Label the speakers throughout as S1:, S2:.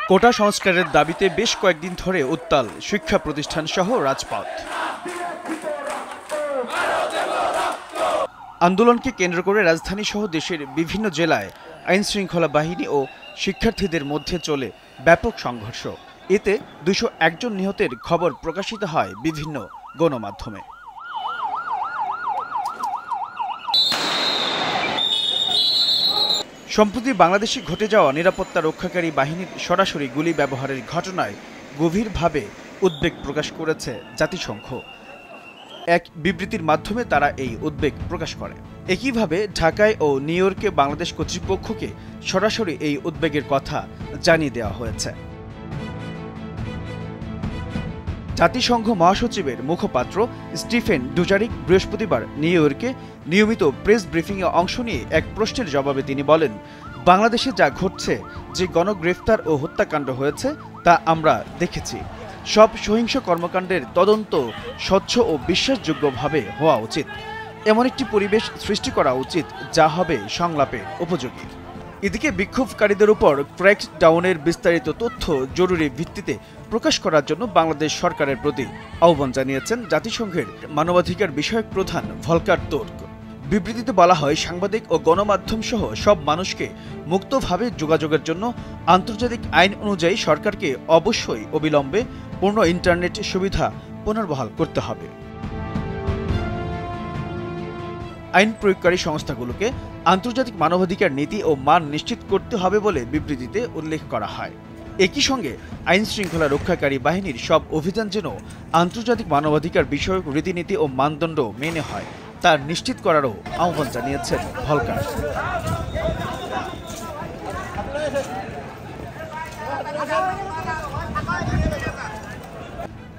S1: কোটা সংস্কারের দাবিতে বেশ কয়েকদিন ধরে উত্তাল শিক্ষা প্রতিষ্ঠান সহ রাজপথ। আন্দোলনকে কেন্দ্র করে রাজধানী সহ দেশের বিভিন্ন জেলায় আইনশৃঙ্খলা বাহিনী ও শিক্ষার্থীদের মধ্যে চলে ব্যাপক সংঘর্ষ। এতে 201 জন নিহতের খবর প্রকাশিত হয় বিভিন্ন গণমাধ্যমে। সম্প্রতি বাংলাদেশে ঘটে যাওয়া নিরাপত্তা রক্ষাকারী বাহিনীর সরাসরি গুলি ব্যবহারের ঘটনায় গভীরভাবে উদ্বেগ প্রকাশ করেছে জাতিসংঘ। এক বিবৃতির মাধ্যমে তারা এই উদ্বেগ প্রকাশ করে। একইভাবে ঢাকায় ও নিউ ইয়র্কে বাংলাদেশ কর্তৃপক্ষকে সরাসরি এই উদ্বেগের কথা জানিয়ে দেওয়া হয়েছে। জাতিসংঘ মহাসচিবের মুখপাত্র স্টিফেন ডুজারিক বৃহস্পতিবার নিউ ইয়র্কে নিয়মিত প্রেস ব্রিফিংয়ে অংশ নিয়ে এক প্রশ্নের জবাবে তিনি বলেন, বাংলাদেশে যা ঘটছে, যে গণগ্রেফতার ও হত্যাকাণ্ড হয়েছে তা আমরা দেখেছি। সব সহিংস কর্মকাণ্ডের তদন্ত স্বচ্ছ ও বিশ্বাসযোগ্যভাবে হওয়া উচিত। এমন একটি পরিবেশ সৃষ্টি করা উচিত যা হবে সংলাপের উপযোগী। এদিকে বিক্ষোভকারীদের উপর ক্র্যাকডাউনের বিস্তারিত তথ্য জরুরি ভিত্তিতে প্রকাশ করার জন্য বাংলাদেশ সরকারের প্রতি আহ্বান জানিয়েছেন জাতিসংঘের মানবাধিকার বিষয়ক প্রধান ভলকার তুর্ক। বিবৃতিতে বলা হয়, সাংবাদিক ও গণমাধ্যম সহ সব মানুষকে মুক্তভাবে যোগাযোগের জন্য আন্তর্জাতিক আইন অনুযায়ী সরকারকে অবশ্যই অবিলম্বে পূর্ণ ইন্টারনেট সুবিধা পুনর্বহাল করতে হবে। আইন প্রয়োগকারী সংস্থাগুলোকে আন্তর্জাতিক মানবাধিকার নীতি ও মান নিশ্চিত করতে হবে বলে বিবৃতিতে উল্লেখ করা হয়। একই সঙ্গে আইন শৃঙ্খলা রক্ষাকারী বাহিনীর সব অভিযান যেন আন্তর্জাতিক মানবাধিকার বিষয়ক রীতিনীতি ও মানদণ্ড মেনে হয় তা নিশ্চিত করারও আহ্বান জানিয়েছেন ভলকার।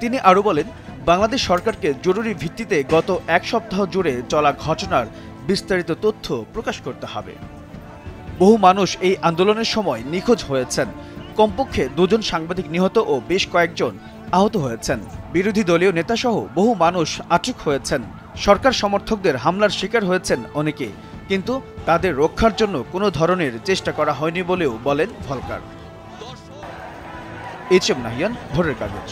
S1: তিনি আরও বলেন, বাংলাদেশ সরকারকে জরুরি ভিত্তিতে গত এক সপ্তাহ জুড়ে চলা ঘটনার বিস্তারিত তথ্য প্রকাশ করতে হবে। বহু মানুষ এই আন্দোলনের সময় নিখোঁজ হয়েছেন। কমপক্ষে 2 জন সাংবাদিক নিহত ও বেশ কয়েকজন আহত হয়েছেন। বিরোধী দলীয় নেতাসহ বহু মানুষ আটক হয়েছেন। সরকার সমর্থকদের হামলার শিকার হয়েছেন অনেকে, কিন্তু তাদের রক্ষার জন্য কোনো ধরনের চেষ্টা করা হয়নি বলেও বলেন ভলকার। এইচ এম নাহিয়ান, ভোরের কাগজ।